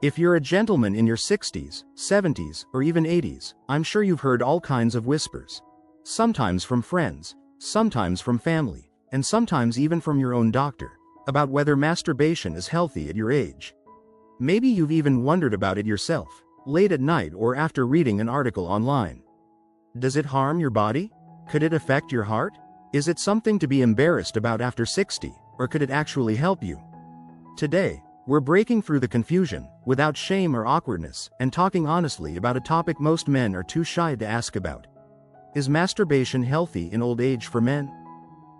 If you're a gentleman in your 60s, 70s, or even 80s, I'm sure you've heard all kinds of whispers. Sometimes from friends, sometimes from family, and sometimes even from your own doctor, about whether masturbation is healthy at your age. Maybe you've even wondered about it yourself, late at night or after reading an article online. Does it harm your body? Could it affect your heart? Is it something to be embarrassed about after 60, or could it actually help you? Today, we're breaking through the confusion, without shame or awkwardness, and talking honestly about a topic most men are too shy to ask about. Is masturbation healthy in old age for men?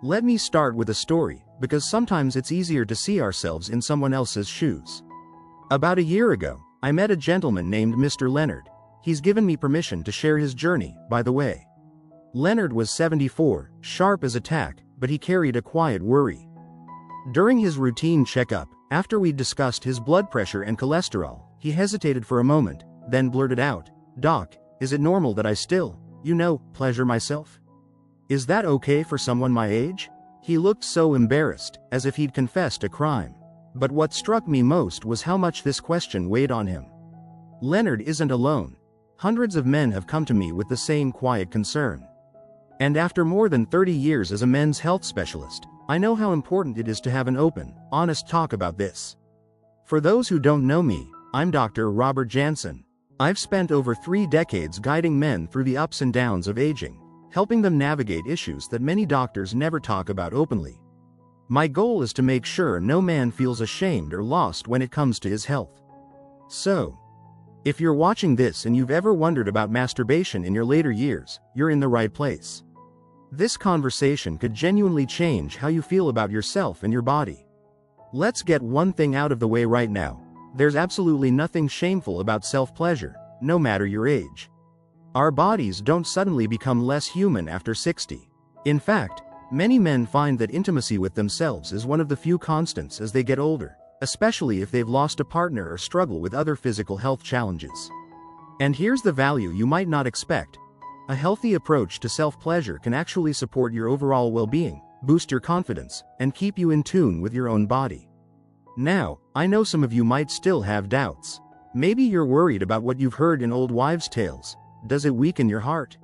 Let me start with a story, because sometimes it's easier to see ourselves in someone else's shoes. About a year ago, I met a gentleman named Mr. Leonard. He's given me permission to share his journey, by the way. Leonard was 74, sharp as a tack, but he carried a quiet worry. During his routine checkup, after we'd discussed his blood pressure and cholesterol, he hesitated for a moment, then blurted out, "Doc, is it normal that I still, pleasure myself? Is that okay for someone my age?" He looked so embarrassed, as if he'd confessed a crime. But what struck me most was how much this question weighed on him. Leonard isn't alone. Hundreds of men have come to me with the same quiet concern. And after more than 30 years as a men's health specialist, I know how important it is to have an open, honest talk about this. For those who don't know me, I'm Dr. Robert Jansen. I've spent over 3 decades guiding men through the ups and downs of aging, helping them navigate issues that many doctors never talk about openly. My goal is to make sure no man feels ashamed or lost when it comes to his health. So, if you're watching this and you've ever wondered about masturbation in your later years, you're in the right place. This conversation could genuinely change how you feel about yourself and your body. Let's get one thing out of the way right now. There's absolutely nothing shameful about self-pleasure, no matter your age. Our bodies don't suddenly become less human after 60. In fact, many men find that intimacy with themselves is one of the few constants as they get older, especially if they've lost a partner or struggle with other physical health challenges. And here's the value you might not expect. A healthy approach to self-pleasure can actually support your overall well-being, boost your confidence, and keep you in tune with your own body. Now, I know some of you might still have doubts. Maybe you're worried about what you've heard in old wives' tales. Does it weaken your heart?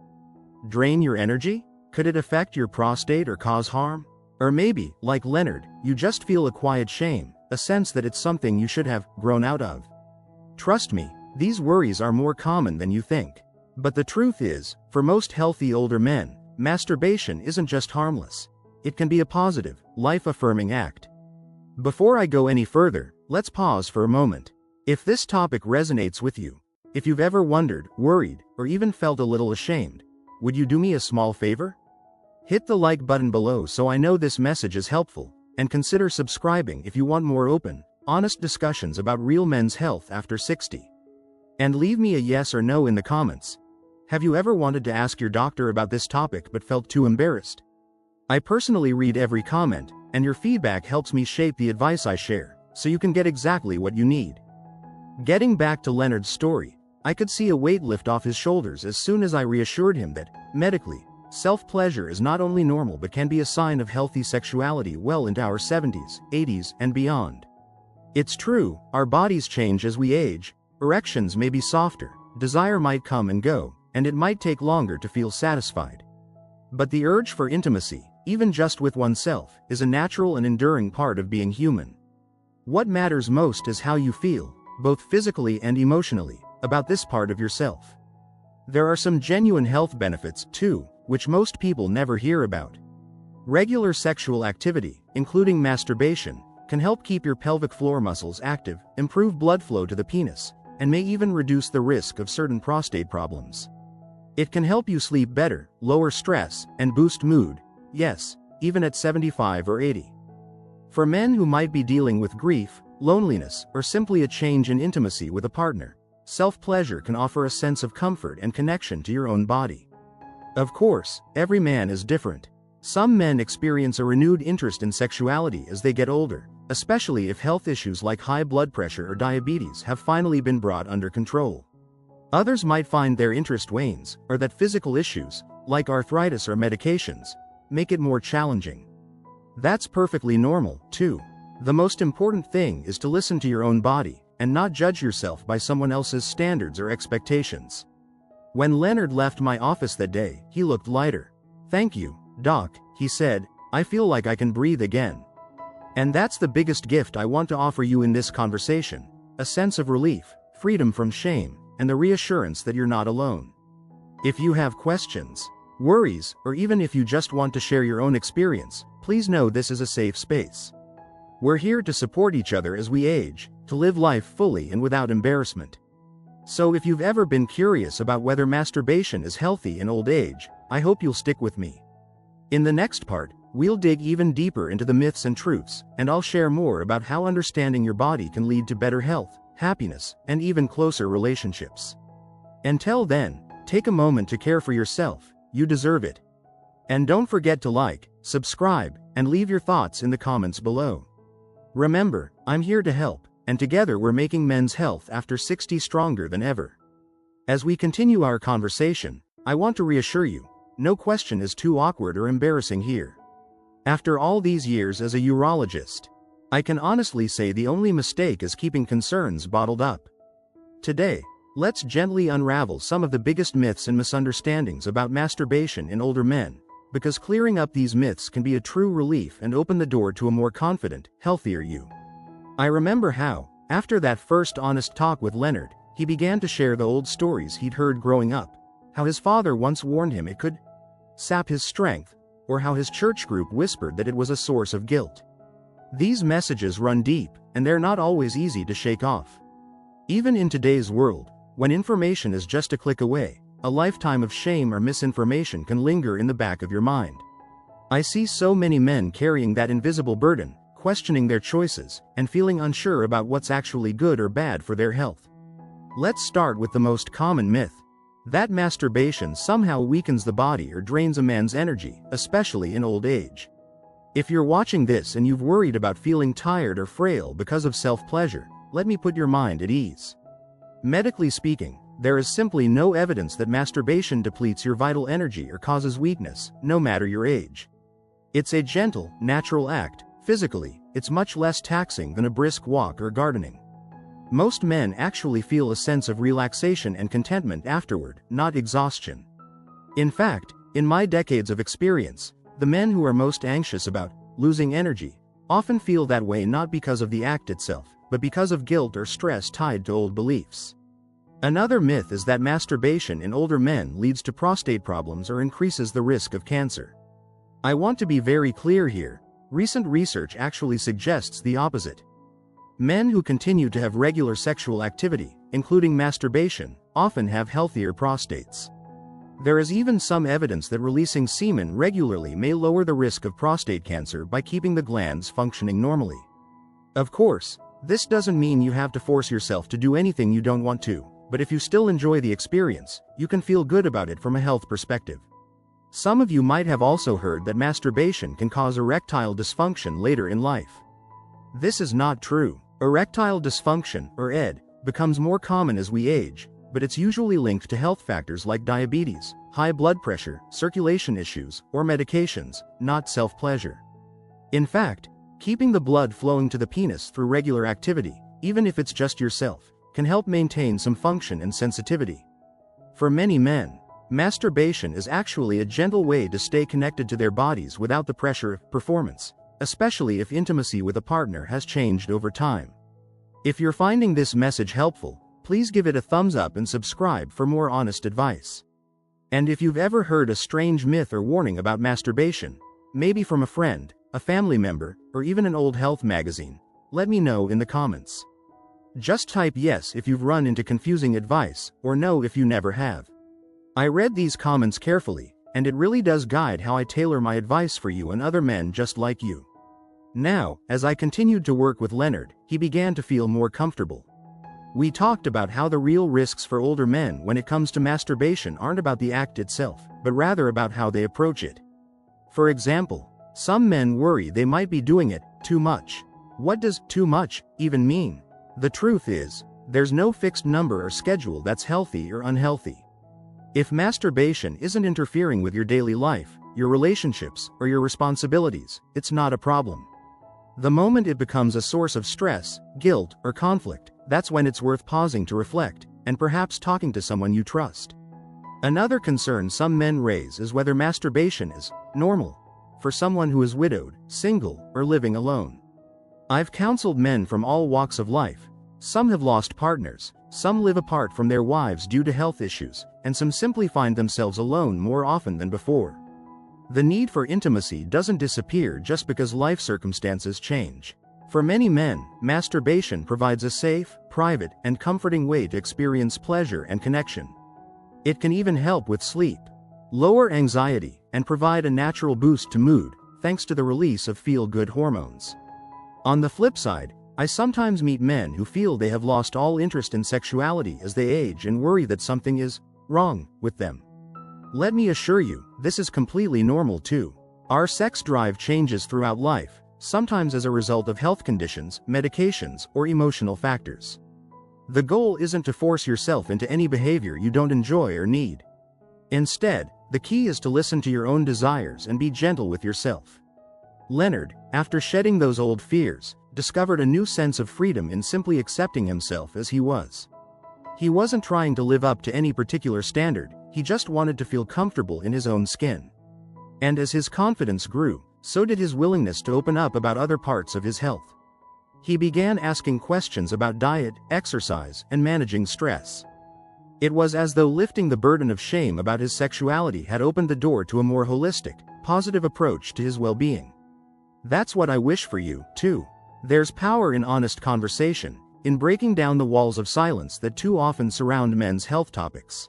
Drain your energy? Could it affect your prostate or cause harm? Or maybe, like Leonard, you just feel a quiet shame, a sense that it's something you should have grown out of. Trust me, these worries are more common than you think. But the truth is, for most healthy older men, masturbation isn't just harmless. It can be a positive, life-affirming act. Before I go any further, let's pause for a moment. If this topic resonates with you, if you've ever wondered, worried, or even felt a little ashamed, would you do me a small favor? Hit the like button below so I know this message is helpful, and consider subscribing if you want more open, honest discussions about real men's health after 60. And leave me a yes or no in the comments. Have you ever wanted to ask your doctor about this topic but felt too embarrassed? I personally read every comment, and your feedback helps me shape the advice I share, so you can get exactly what you need. Getting back to Leonard's story, I could see a weight lift off his shoulders as soon as I reassured him that, medically, self-pleasure is not only normal but can be a sign of healthy sexuality well into our 70s, 80s, and beyond. It's true, our bodies change as we age, erections may be softer, desire might come and go, and it might take longer to feel satisfied. But the urge for intimacy, even just with oneself, is a natural and enduring part of being human. What matters most is how you feel, both physically and emotionally, about this part of yourself. There are some genuine health benefits, too, which most people never hear about. Regular sexual activity, including masturbation, can help keep your pelvic floor muscles active, improve blood flow to the penis, and may even reduce the risk of certain prostate problems. It can help you sleep better, lower stress, and boost mood, yes, even at 75 or 80. For men who might be dealing with grief, loneliness, or simply a change in intimacy with a partner, self-pleasure can offer a sense of comfort and connection to your own body. Of course, every man is different. Some men experience a renewed interest in sexuality as they get older, especially if health issues like high blood pressure or diabetes have finally been brought under control. Others might find their interest wanes, or that physical issues, like arthritis or medications, make it more challenging. That's perfectly normal, too. The most important thing is to listen to your own body, and not judge yourself by someone else's standards or expectations. When Leonard left my office that day, he looked lighter. "Thank you, Doc," he said. "I feel like I can breathe again." And that's the biggest gift I want to offer you in this conversation: a sense of relief, freedom from shame, and the reassurance that you're not alone. If you have questions, worries, or even if you just want to share your own experience, please know this is a safe space. We're here to support each other as we age, to live life fully and without embarrassment. So if you've ever been curious about whether masturbation is healthy in old age, I hope you'll stick with me. In the next part, we'll dig even deeper into the myths and truths, and I'll share more about how understanding your body can lead to better health, happiness, and even closer relationships. Until then, take a moment to care for yourself. You deserve it. And don't forget to like, subscribe, and leave your thoughts in the comments below. Remember, I'm here to help, and together we're making men's health after 60 stronger than ever. As we continue our conversation, I want to reassure you, no question is too awkward or embarrassing here. After all these years as a urologist, I can honestly say the only mistake is keeping concerns bottled up. Today, let's gently unravel some of the biggest myths and misunderstandings about masturbation in older men, because clearing up these myths can be a true relief and open the door to a more confident, healthier you. I remember how, after that first honest talk with Leonard, he began to share the old stories he'd heard growing up, how his father once warned him it could sap his strength, or how his church group whispered that it was a source of guilt. These messages run deep, and they're not always easy to shake off. Even in today's world, when information is just a click away, a lifetime of shame or misinformation can linger in the back of your mind. I see so many men carrying that invisible burden, questioning their choices, and feeling unsure about what's actually good or bad for their health. Let's start with the most common myth: that masturbation somehow weakens the body or drains a man's energy, especially in old age. If you're watching this and you've worried about feeling tired or frail because of self-pleasure, let me put your mind at ease. Medically speaking, there is simply no evidence that masturbation depletes your vital energy or causes weakness, no matter your age. It's a gentle, natural act. Physically, it's much less taxing than a brisk walk or gardening. Most men actually feel a sense of relaxation and contentment afterward, not exhaustion. In fact, in my decades of experience, the men who are most anxious about losing energy often feel that way not because of the act itself, but because of guilt or stress tied to old beliefs. Another myth is that masturbation in older men leads to prostate problems or increases the risk of cancer. I want to be very clear here. Recent research actually suggests the opposite. Men who continue to have regular sexual activity, including masturbation, often have healthier prostates. There is even some evidence that releasing semen regularly may lower the risk of prostate cancer by keeping the glands functioning normally. Of course, this doesn't mean you have to force yourself to do anything you don't want to, but if you still enjoy the experience, you can feel good about it from a health perspective. Some of you might have also heard that masturbation can cause erectile dysfunction later in life. This is not true. Erectile dysfunction, or ED, becomes more common as we age, but it's usually linked to health factors like diabetes, high blood pressure, circulation issues, or medications, not self-pleasure. In fact, keeping the blood flowing to the penis through regular activity, even if it's just yourself, can help maintain some function and sensitivity. For many men, masturbation is actually a gentle way to stay connected to their bodies without the pressure of performance, especially if intimacy with a partner has changed over time. If you're finding this message helpful, please give it a thumbs up and subscribe for more honest advice. And if you've ever heard a strange myth or warning about masturbation, maybe from a friend, a family member, or even an old health magazine, let me know in the comments. Just type yes if you've run into confusing advice, or no if you never have. I read these comments carefully, and it really does guide how I tailor my advice for you and other men just like you. Now, as I continued to work with Leonard, he began to feel more comfortable. We talked about how the real risks for older men when it comes to masturbation aren't about the act itself, but rather about how they approach it. For example, some men worry they might be doing it too much. What does too much even mean? The truth is, there's no fixed number or schedule that's healthy or unhealthy. If masturbation isn't interfering with your daily life, your relationships, or your responsibilities, it's not a problem. The moment it becomes a source of stress, guilt, or conflict, that's when it's worth pausing to reflect, and perhaps talking to someone you trust. Another concern some men raise is whether masturbation is normal for someone who is widowed, single, or living alone. I've counseled men from all walks of life. Some have lost partners, some live apart from their wives due to health issues, and some simply find themselves alone more often than before. The need for intimacy doesn't disappear just because life circumstances change. For many men, masturbation provides a safe, private, and comforting way to experience pleasure and connection. It can even help with sleep, lower anxiety, and provide a natural boost to mood, thanks to the release of feel-good hormones. On the flip side, I sometimes meet men who feel they have lost all interest in sexuality as they age and worry that something is wrong with them. Let me assure you, this is completely normal too. Our sex drive changes throughout life, sometimes as a result of health conditions, medications, or emotional factors. The goal isn't to force yourself into any behavior you don't enjoy or need. Instead, the key is to listen to your own desires and be gentle with yourself. Leonard, after shedding those old fears, discovered a new sense of freedom in simply accepting himself as he was. He wasn't trying to live up to any particular standard, he just wanted to feel comfortable in his own skin. And as his confidence grew, so did his willingness to open up about other parts of his health. He began asking questions about diet, exercise, and managing stress. It was as though lifting the burden of shame about his sexuality had opened the door to a more holistic, positive approach to his well-being. That's what I wish for you, too. There's power in honest conversation, in breaking down the walls of silence that too often surround men's health topics.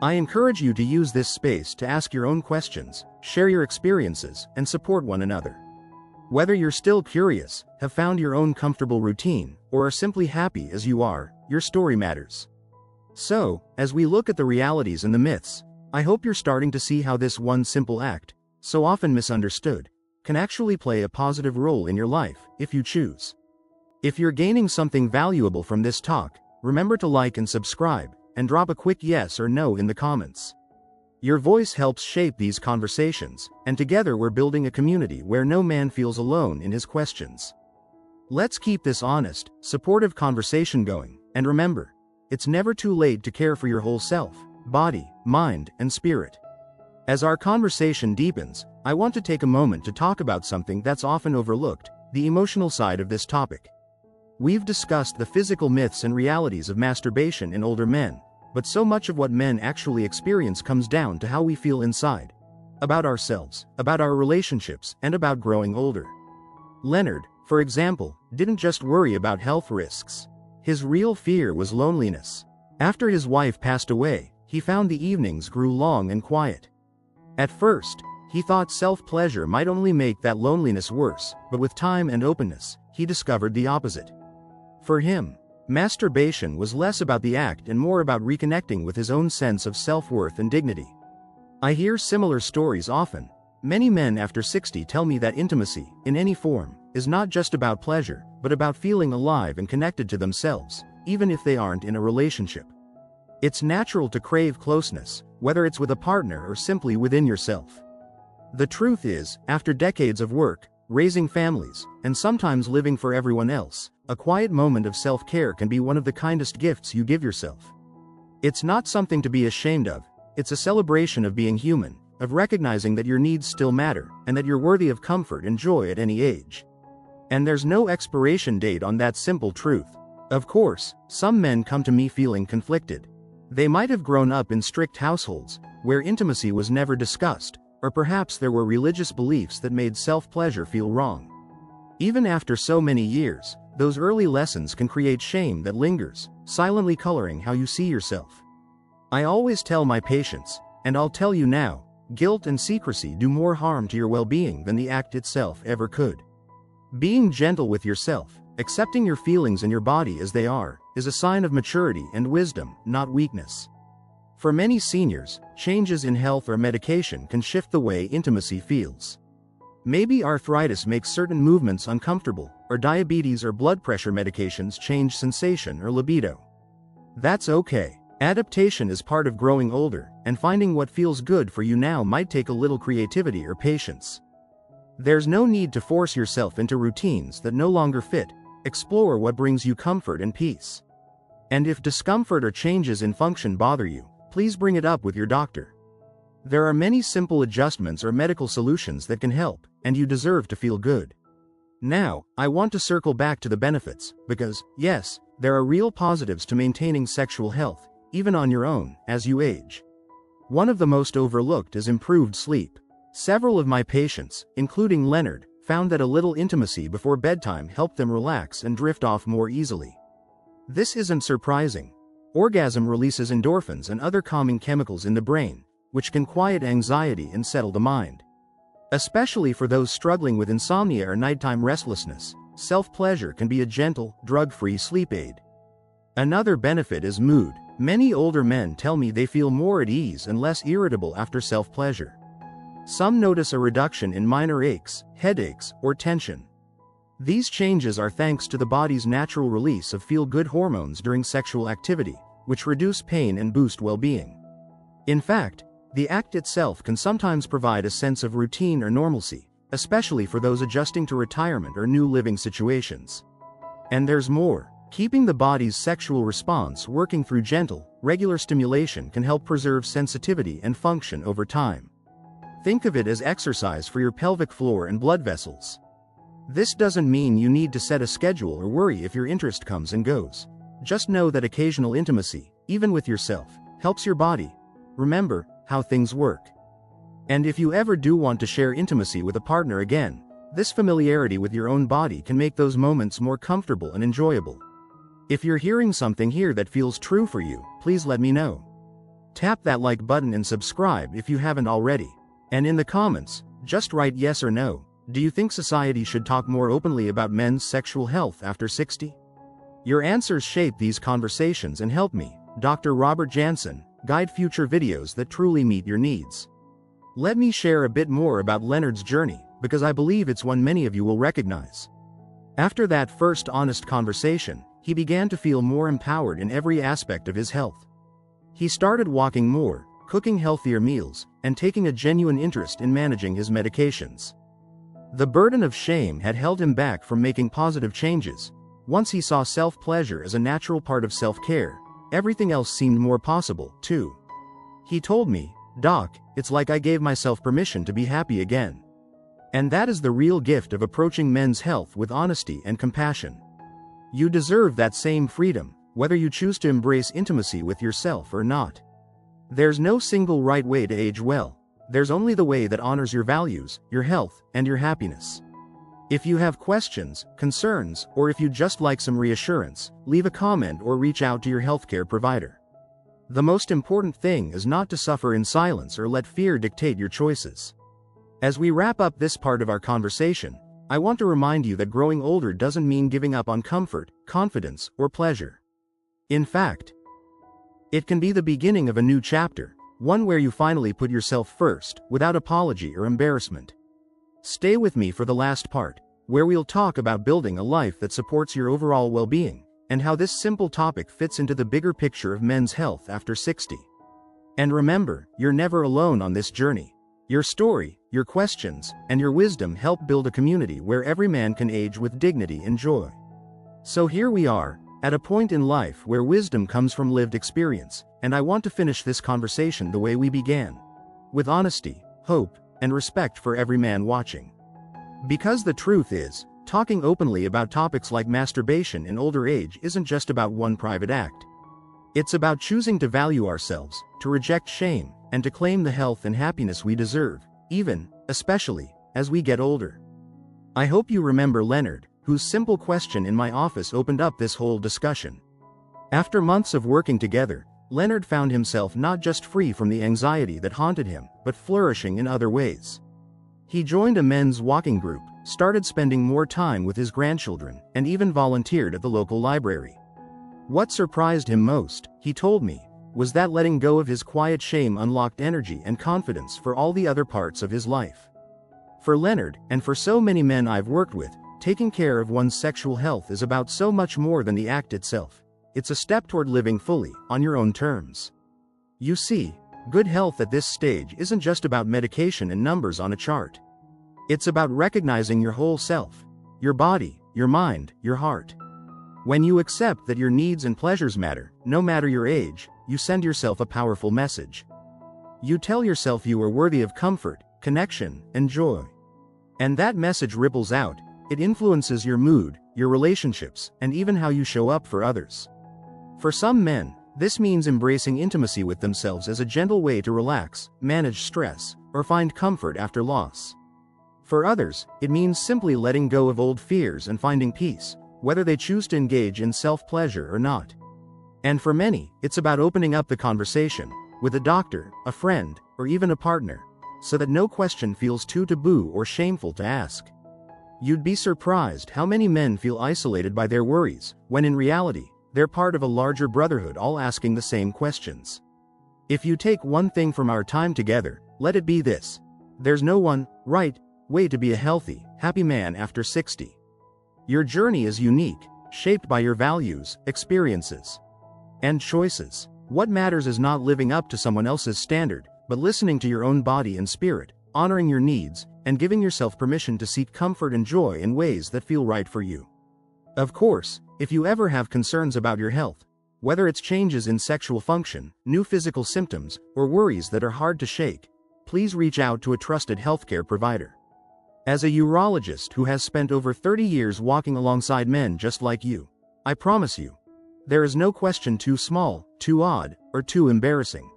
I encourage you to use this space to ask your own questions, share your experiences, and support one another. Whether you're still curious, have found your own comfortable routine, or are simply happy as you are, your story matters. So, as we look at the realities and the myths, I hope you're starting to see how this one simple act, so often misunderstood, can actually play a positive role in your life, if you choose. If you're gaining something valuable from this talk, remember to like and subscribe, and drop a quick yes or no in the comments. Your voice helps shape these conversations, and together we're building a community where no man feels alone in his questions. Let's keep this honest, supportive conversation going, and remember, it's never too late to care for your whole self, body, mind, and spirit. As our conversation deepens, I want to take a moment to talk about something that's often overlooked, the emotional side of this topic. We've discussed the physical myths and realities of masturbation in older men, but so much of what men actually experience comes down to how we feel inside. About ourselves, about our relationships, and about growing older. Leonard, for example, didn't just worry about health risks. His real fear was loneliness. After his wife passed away, he found the evenings grew long and quiet. At first, he thought self-pleasure might only make that loneliness worse, but with time and openness, he discovered the opposite. For him, masturbation was less about the act and more about reconnecting with his own sense of self-worth and dignity. I hear similar stories often. Many men after 60 tell me that intimacy, in any form, is not just about pleasure, but about feeling alive and connected to themselves, even if they aren't in a relationship. It's natural to crave closeness, whether it's with a partner or simply within yourself. The truth is, after decades of work, raising families, and sometimes living for everyone else, a quiet moment of self-care can be one of the kindest gifts you give yourself. It's not something to be ashamed of, it's a celebration of being human, of recognizing that your needs still matter, and that you're worthy of comfort and joy at any age. And there's no expiration date on that simple truth. Of course, some men come to me feeling conflicted. They might have grown up in strict households, where intimacy was never discussed, or perhaps there were religious beliefs that made self-pleasure feel wrong. Even after so many years, those early lessons can create shame that lingers, silently coloring how you see yourself. I always tell my patients, and I'll tell you now, guilt and secrecy do more harm to your well-being than the act itself ever could. Being gentle with yourself, accepting your feelings and your body as they are, is a sign of maturity and wisdom, not weakness. For many seniors, changes in health or medication can shift the way intimacy feels. Maybe arthritis makes certain movements uncomfortable, or diabetes or blood pressure medications change sensation or libido. That's okay. Adaptation is part of growing older, and finding what feels good for you now might take a little creativity or patience. There's no need to force yourself into routines that no longer fit, explore what brings you comfort and peace. And if discomfort or changes in function bother you, please bring it up with your doctor. There are many simple adjustments or medical solutions that can help, and you deserve to feel good. Now, I want to circle back to the benefits, because, yes, there are real positives to maintaining sexual health, even on your own, as you age. One of the most overlooked is improved sleep. Several of my patients, including Leonard, found that a little intimacy before bedtime helped them relax and drift off more easily. This isn't surprising. Orgasm releases endorphins and other calming chemicals in the brain, which can quiet anxiety and settle the mind. Especially for those struggling with insomnia or nighttime restlessness, self-pleasure can be a gentle, drug-free sleep aid. Another benefit is mood. Many older men tell me they feel more at ease and less irritable after self-pleasure. Some notice a reduction in minor aches, headaches, or tension. These changes are thanks to the body's natural release of feel-good hormones during sexual activity, which reduce pain and boost well-being. In fact, the act itself can sometimes provide a sense of routine or normalcy, especially for those adjusting to retirement or new living situations. And there's more. Keeping the body's sexual response working through gentle, regular stimulation can help preserve sensitivity and function over time. Think of it as exercise for your pelvic floor and blood vessels. This doesn't mean you need to set a schedule or worry if your interest comes and goes. Just know that occasional intimacy, even with yourself, helps your body remember how things work. And if you ever do want to share intimacy with a partner again, this familiarity with your own body can make those moments more comfortable and enjoyable. If you're hearing something here that feels true for you, please let me know. Tap that like button and subscribe if you haven't already. And in the comments, just write yes or no. Do you think society should talk more openly about men's sexual health after 60? Your answers shape these conversations and help me, Dr. Robert Jansen, guide future videos that truly meet your needs. Let me share a bit more about Leonard's journey, because I believe it's one many of you will recognize. After that first honest conversation, he began to feel more empowered in every aspect of his health. He started walking more, cooking healthier meals, and taking a genuine interest in managing his medications. The burden of shame had held him back from making positive changes. Once he saw self-pleasure as a natural part of self-care, everything else seemed more possible, too. He told me, "Doc, it's like I gave myself permission to be happy again." And that is the real gift of approaching men's health with honesty and compassion. You deserve that same freedom, whether you choose to embrace intimacy with yourself or not. There's no single right way to age well. There's only the way that honors your values, your health, and your happiness. If you have questions, concerns, or if you just like some reassurance, leave a comment or reach out to your healthcare provider. The most important thing is not to suffer in silence or let fear dictate your choices. As we wrap up this part of our conversation, I want to remind you that growing older doesn't mean giving up on comfort, confidence, or pleasure. In fact, it can be the beginning of a new chapter, one where you finally put yourself first, without apology or embarrassment. Stay with me for the last part, where we'll talk about building a life that supports your overall well-being, and how this simple topic fits into the bigger picture of men's health after 60. And remember, you're never alone on this journey. Your story, your questions, and your wisdom help build a community where every man can age with dignity and joy. So here we are, at a point in life where wisdom comes from lived experience, and I want to finish this conversation the way we began, with honesty, hope, and respect for every man watching. Because the truth is, talking openly about topics like masturbation in older age isn't just about one private act. It's about choosing to value ourselves, to reject shame, and to claim the health and happiness we deserve, especially, as we get older. I hope you remember Leonard, whose simple question in my office opened up this whole discussion. After months of working together, Leonard found himself not just free from the anxiety that haunted him, but flourishing in other ways. He joined a men's walking group, started spending more time with his grandchildren, and even volunteered at the local library. What surprised him most, he told me, was that letting go of his quiet shame unlocked energy and confidence for all the other parts of his life. For Leonard, and for so many men I've worked with, taking care of one's sexual health is about so much more than the act itself. It's a step toward living fully, on your own terms. You see, good health at this stage isn't just about medication and numbers on a chart. It's about recognizing your whole self, your body, your mind, your heart. When you accept that your needs and pleasures matter, no matter your age, you send yourself a powerful message. You tell yourself you are worthy of comfort, connection, and joy. And that message ripples out. It influences your mood, your relationships, and even how you show up for others. For some men, this means embracing intimacy with themselves as a gentle way to relax, manage stress, or find comfort after loss. For others, it means simply letting go of old fears and finding peace, whether they choose to engage in self-pleasure or not. And for many, it's about opening up the conversation, with a doctor, a friend, or even a partner, so that no question feels too taboo or shameful to ask. You'd be surprised how many men feel isolated by their worries, when in reality, they're part of a larger brotherhood all asking the same questions. If you take one thing from our time together, let it be this: there's no one right way to be a healthy, happy man after 60. Your journey is unique, shaped by your values, experiences, and choices. What matters is not living up to someone else's standard, but listening to your own body and spirit, honoring your needs, and giving yourself permission to seek comfort and joy in ways that feel right for you. Of course, if you ever have concerns about your health, whether it's changes in sexual function, new physical symptoms, or worries that are hard to shake, please reach out to a trusted healthcare provider. As a urologist who has spent over 30 years walking alongside men just like you, I promise you, there is no question too small, too odd, or too embarrassing.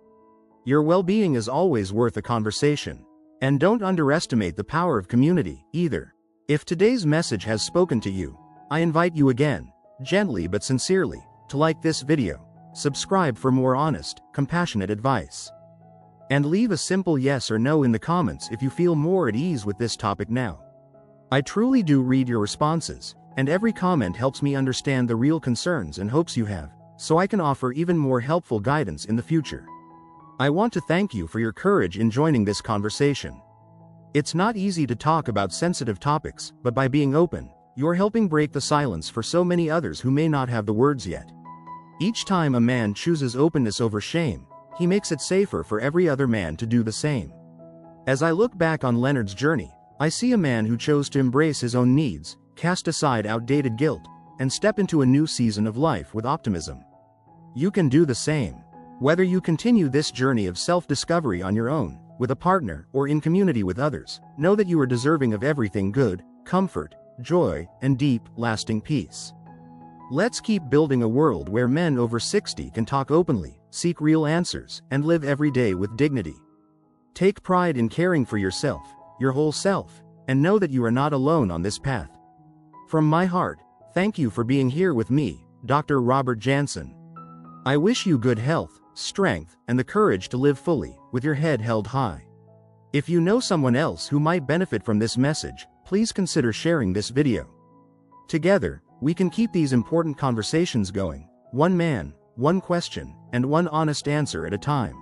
Your well-being is always worth a conversation. And don't underestimate the power of community, either. If today's message has spoken to you, I invite you again, gently but sincerely, to like this video, subscribe for more honest, compassionate advice, and leave a simple yes or no in the comments if you feel more at ease with this topic now. I truly do read your responses, and every comment helps me understand the real concerns and hopes you have, so I can offer even more helpful guidance in the future. I want to thank you for your courage in joining this conversation. It's not easy to talk about sensitive topics, but by being open, you're helping break the silence for so many others who may not have the words yet. Each time a man chooses openness over shame, he makes it safer for every other man to do the same. As I look back on Leonard's journey, I see a man who chose to embrace his own needs, cast aside outdated guilt, and step into a new season of life with optimism. You can do the same. Whether you continue this journey of self-discovery on your own, with a partner, or in community with others, know that you are deserving of everything good, comfort, joy, and deep, lasting peace. Let's keep building a world where men over 60 can talk openly, seek real answers, and live every day with dignity. Take pride in caring for yourself, your whole self, and know that you are not alone on this path. From my heart, thank you for being here with me, Dr. Robert Jansen. I wish you good health, strength, and the courage to live fully, with your head held high. If you know someone else who might benefit from this message, please consider sharing this video. Together, we can keep these important conversations going, one man, one question, and one honest answer at a time.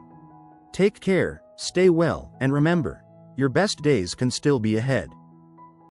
Take care, stay well, and remember, your best days can still be ahead.